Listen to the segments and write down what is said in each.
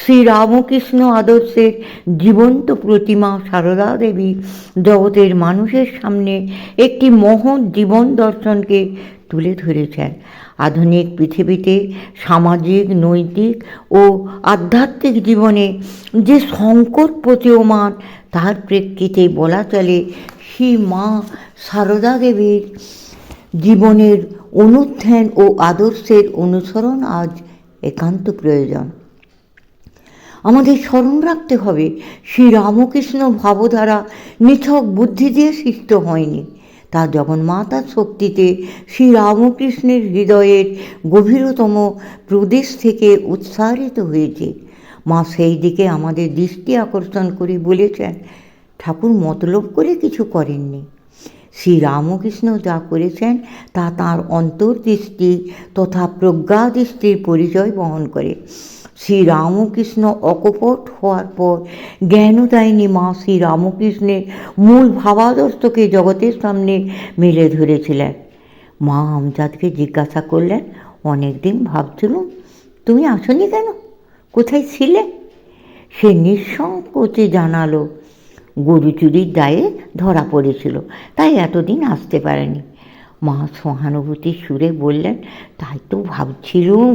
শ্রীরামকৃষ্ণ আদর্শের জীবন্ত প্রতিমা সারদা দেবী জগতের মানুষের সামনে একটি মহৎ জীবন দর্শনকে তুলে ধরেছেন। আধুনিক পৃথিবীতে সামাজিক, নৈতিক ও আধ্যাত্মিক জীবনে যে সংকট প্রতীয়মান, তার প্রেক্ষিতে বলা চলে শ্রী মা সারদা দেবীর জীবনের অনুধ্যান ও আদর্শের অনুসরণ আজ একান্ত প্রয়োজন। আমাদের স্মরণ রাখতে হবে, শ্রীরামকৃষ্ণ ভাবধারা নিছক বুদ্ধি দিয়ে সৃষ্ট হয়নি, তা জগন্মাতার শক্তিতে শ্রীরামকৃষ্ণের হৃদয়ের গভীরতম প্রদেশ থেকে উৎসারিত হয়েছে। মা সেই দিকে আমাদের দৃষ্টি আকর্ষণ করে বলেছেন, ঠাকুর মতলব করে কিছু করেননি। শ্রীরামকৃষ্ণ যা করেছেন তা তাঁর অন্তর্দৃষ্টি তথা প্রজ্ঞাদৃষ্টির পরিচয় বহন করে। শ্রীরামকৃষ্ণ অকপট হওয়ার পর জ্ঞানদায়িনী মা শ্রীরামকৃষ্ণের মূল ভাবাদর্শকে জগতের সামনে মেলে ধরেছিলেন। মা আমজাদকে জিজ্ঞাসা করলেন, অনেক দিন ভাবছিলুম তুমি আসনি কেন, কোথায় ছিলে? সে নিঃসংকোচে জানালো, গরু চুরির দায়ে ধরা পড়েছিল, তাই এতদিন আসতে পারেনি। মা সহানুভূতির সুরে বললেন, তাই তো ভাবছিলুম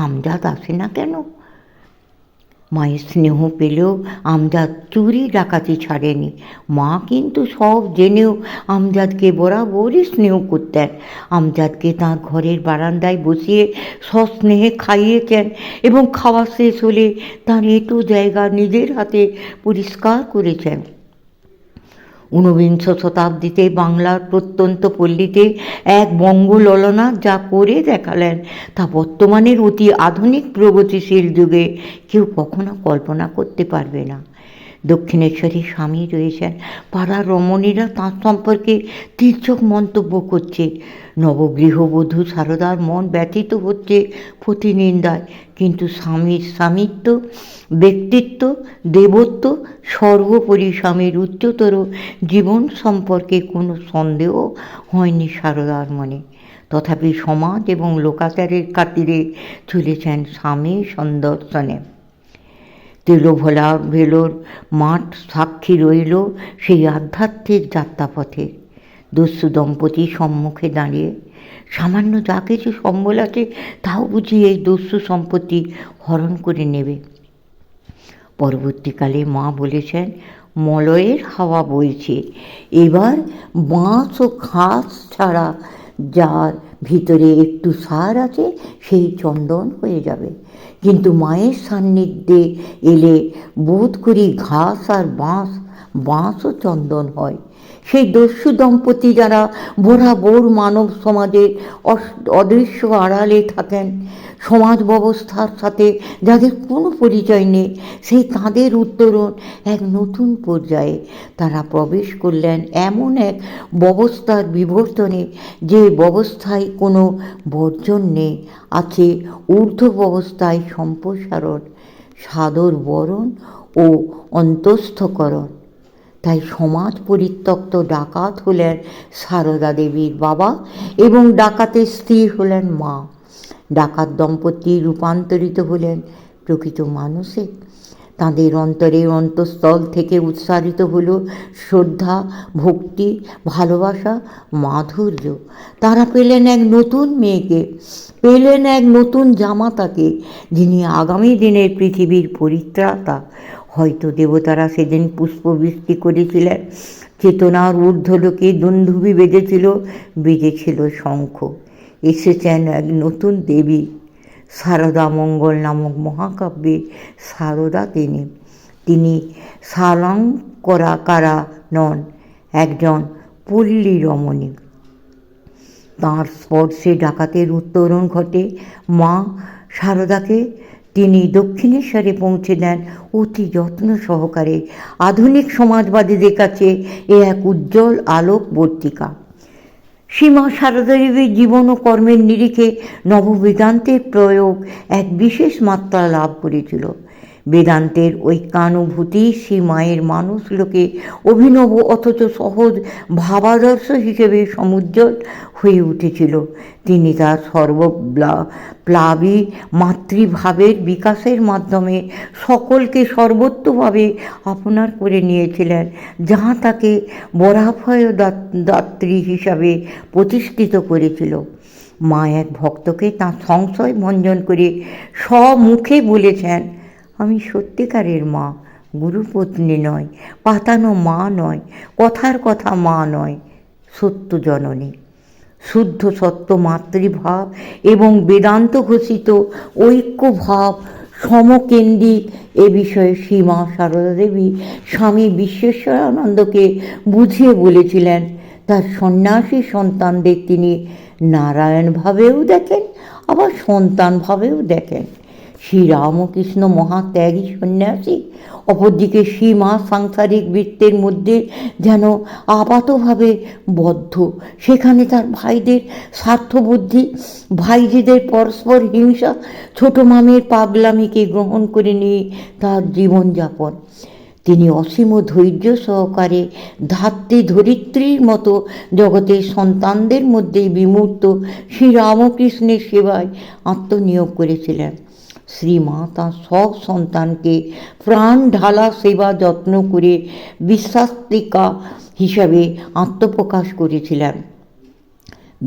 আমজাদ আসে না কেন। মায়ের স্নেহ পেলেও আমজাদ চুরি ডাকাতি ছাড়েনি। মা কিন্তু সব জেনেও আমজাদকে বরাবরই স্নেহ করতেন। আমজাদকে তাঁর ঘরের বারান্দায় বসিয়ে সস্নেহে খাইয়েছেন এবং খাওয়া শেষ হলে তার এঁটো জায়গা নিজের হাতে পরিষ্কার করেছেন। ঊনবিংশ শতাব্দীতে বাংলার প্রত্যন্ত পল্লীতে এক বঙ্গললনা যা করে দেখালেন, তা বর্তমানের অতি আধুনিক প্রগতিশীল যুগে কেউ কখনো কল্পনা করতে পারবে না। দক্ষিণেশ্বরী স্বামী রয়েছেন, পাড়ার রমণীরা তাঁর সম্পর্কে তীর্যক মন্তব্য করছে। নবগৃহবধূ সারদার মন ব্যথিত হচ্ছে প্রতিনিন্দায়, কিন্তু স্বামীর স্বামিত্ব, ব্যক্তিত্ব, দেবত্ব, সর্বোপরি স্বামীর উচ্চতর জীবন সম্পর্কে কোনো সন্দেহ হয়নি সারদার মনে। তথাপি সমাজ এবং লোকাচারের খাতিরে চলেছেন স্বামী সন্দর্শনে। তেলোভোলা ভেলোর মাঠ সাক্ষী রইল সেই আধ্যাত্মিক যাত্রাপথের। দস্যু দম্পতি সম্মুখে দাঁড়িয়ে, সামান্য যা কিছু সম্বল আছে তাও বুঝি এই দস্যু সম্পত্তি হরণ করে নেবে। পরবর্তীকালে মা বলেছেন, মলয়ের হাওয়া বইছে, এবার বাঁশ ও ঘাস ছাড়া যার ভিতরে একটু সার আছে সেই চন্দন হয়ে যাবে। কিন্তু মায়ের সান্নিধ্যে এলে বোধ করি ঘাস আর বাঁশও চন্দন হয়। সেই দস্যু দম্পতি যারা বরাবর মানব সমাজের অদৃশ্য আড়ালে থাকেন, সমাজ ব্যবস্থার সাথে যাদের কোনো পরিচয় নেই, সেই তাঁদের উত্তরণ এক নতুন পর্যায়ে। তারা প্রবেশ করলেন এমন এক ব্যবস্থার বিবর্তনে, যে ব্যবস্থায় কোনো বর্জন নেই, আছে ঊর্ধ্ব ব্যবস্থায় সম্প্রসারণ, সাদর বরণ ও অন্তঃস্থকরণ। তাই সমাজ পরিত্যক্ত ডাকাত হলেন সারদা দেবীর বাবা এবং ডাকাতের স্ত্রী হলেন মা। ডাকাত দম্পতি রূপান্তরিত হলেন প্রকৃত মানুষে। তাঁদের অন্তরের অন্তঃস্থল থেকে উৎসারিত হলো শ্রদ্ধা, ভক্তি, ভালোবাসা, মাধুর্য। তারা পেলেন এক নতুন মেয়েকে, পেলেন এক নতুন জামাতাকে, যিনি আগামী দিনের পৃথিবীর পরিত্রাতা। হয়তো দেবতারা সেদিন পুষ্পবৃষ্টি করেছিলেন, চেতনার ঊর্ধ্বলোকে দুন্দুভি বেজেছিল শঙ্খ। এসেছেন এক নতুন দেবী। সারদা মঙ্গল নামক মহাকাব্যে সারদা তিনি সালঙ্করাকারা নন, একজন পল্লী রমণী। তাঁর স্পর্শে ডাকাতের উত্তরণ ঘটে। মা সারদাকে তিনি দক্ষিণেশ্বরে পৌঁছে দেন অতি যত্ন সহকারে। আধুনিক সমাজবাদীদের কাছে এ এক উজ্জ্বল আলোকবর্তিকা। শ্রীমা সারদা দেবীর জীবন ও কর্মের নিরিখে নববেদান্তের প্রয়োগ এক বিশেষ মাত্রা লাভ করেছিল। বেদান্তের ঐক্যানুভূতি শ্রী মায়ের মানুষ লোকে অভিনব অথচ সহজ ভাবাদর্শ হিসেবে সমুজ্জ্বল হয়ে উঠেছিল। তিনি তার সর্বপ্লাবী মাতৃভাবের বিকাশের মাধ্যমে সকলকে সর্বত্রভাবে আপনার করে নিয়েছিলেন, যাহা তাকে বরাভয় দাত্রী হিসাবে প্রতিষ্ঠিত করেছিল। মা এক ভক্তকে তাঁর সংশয় ভঞ্জন করে স্বমুখে বলেছেন, আমি সত্যিকারের মা, গুরুপত্নী নয়, পাতানো মা নয়, কথার কথা মা নয়, সত্য জননী। শুদ্ধ সত্য মাতৃভাব এবং বেদান্ত ঘোষিত ঐক্যভাব সমকেন্দ্রিক এ বিষয়ে শ্রীমা সারদা দেবী স্বামী বিশ্বেশ্বরানন্দকে বুঝিয়ে বলেছিলেন। তার সন্ন্যাসী সন্তানদের তিনি নারায়ণ ভাবেও দেখেন, আবার সন্তান ভাবেও দেখেন। শ্রীরামকৃষ্ণ মহাত্যাগী সন্ন্যাসী, অপরদিকে শ্রীমা সাংসারিক বৃত্তের মধ্যে যেন আপাতভাবে বদ্ধ। সেখানে তার ভাইদের স্বার্থবুদ্ধি, ভাইজিদের পরস্পর হিংসা, ছোট মামের পাগলামিকে গ্রহণ করে নিয়ে তার জীবনযাপন। তিনি অসীম ধৈর্য সহকারে ধাত্রী ধরিত্রীর মতো জগতের সন্তানদের মধ্যে বিমূর্ত শ্রীরামকৃষ্ণের সেবায় আত্মনিয়োগ করেছিলেন। শ্রীমা তাঁর সব সন্তানকে প্রাণ ঢালা সেবা যত্ন করে বিশ্বাস্তিকা হিসাবে আত্মপ্রকাশ করেছিলেন।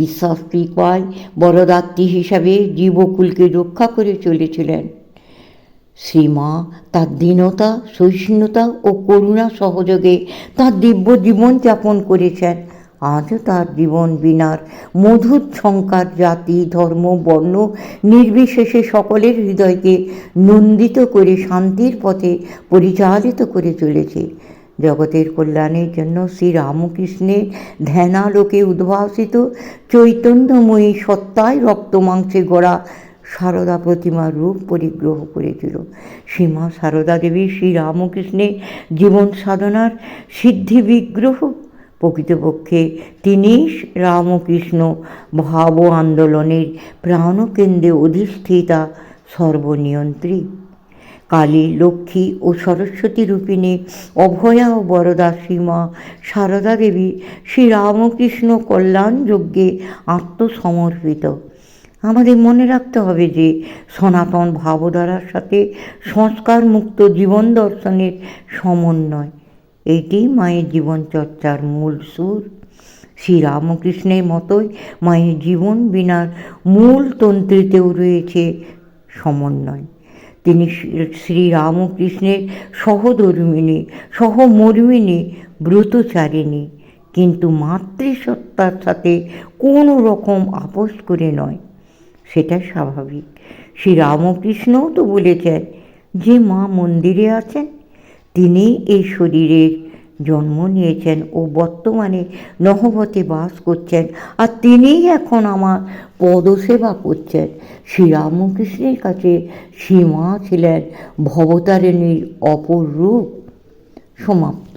বিশ্বাস্তিকায় বরদাত্রী হিসাবে জীবকুলকে রক্ষা করে চলেছিলেন। শ্রীমা তার দীনতা, সহিষ্ণুতা ও করুণা সহযোগে তার দিব্য জীবন যাপন করেছেন। আজও তার জীবন বিনার মধুর ঝঙ্কার জাতি, ধর্ম, বর্ণ নির্বিশেষে সকলের হৃদয়কে নন্দিত করে শান্তির পথে পরিচালিত করে চলেছে। জগতের কল্যাণের জন্য শ্রীরামকৃষ্ণের ধ্যানালোকে উদ্ভাসিত চৈতন্যময়ী সত্তায় রক্ত মাংসে গড়া সারদা প্রতিমার রূপ পরিগ্রহ করেছিল। শ্রীমা সারদা দেবী শ্রীরামকৃষ্ণের জীবন সাধনার সিদ্ধি বিগ্রহ। প্রকৃতপক্ষে তিনি রামকৃষ্ণ ভাব আন্দোলনের প্রাণকেন্দ্রে অধিষ্ঠিতা সর্বনিয়ন্ত্রী। কালী, লক্ষ্মী ও সরস্বতী রূপিণী অভয়া ও বরদা শ্রীমা সারদা দেবী শ্রীরামকৃষ্ণ কল্যাণ যজ্ঞে আত্মসমর্পিত। আমাদের মনে রাখতে হবে যে সনাতন ভাবধারার সাথে সংস্কার মুক্ত জীবন দর্শনের সমন্বয়, এটি মায়ের জীবনচর্চার মূল সুর। শ্রীরামকৃষ্ণের মতোই মায়ের জীবন বিনার মূল তন্ত্রীতেও রয়েছে সমন্বয়। তিনি শ্রীরামকৃষ্ণের সহধর্মিণী, সহমর্মিণী, ব্রতচারিণী, কিন্তু মাতৃসত্তার সাথে কোনো রকম আপোষ করে নয়। সেটা স্বাভাবিক। শ্রীরামকৃষ্ণও তো বলেছেন যে মা মন্দিরে আছেন, তিনি এই শরীরের জন্ম নিয়েছেন ও বর্তমানে নহবতে বাস করছেন, আর তিনিই এখন আমার পদসেবা করছেন। শ্রীরামকৃষ্ণের কাছে শ্রীমা ছিলেন ভবতারিণীর অপর রূপ। সমাপ্ত।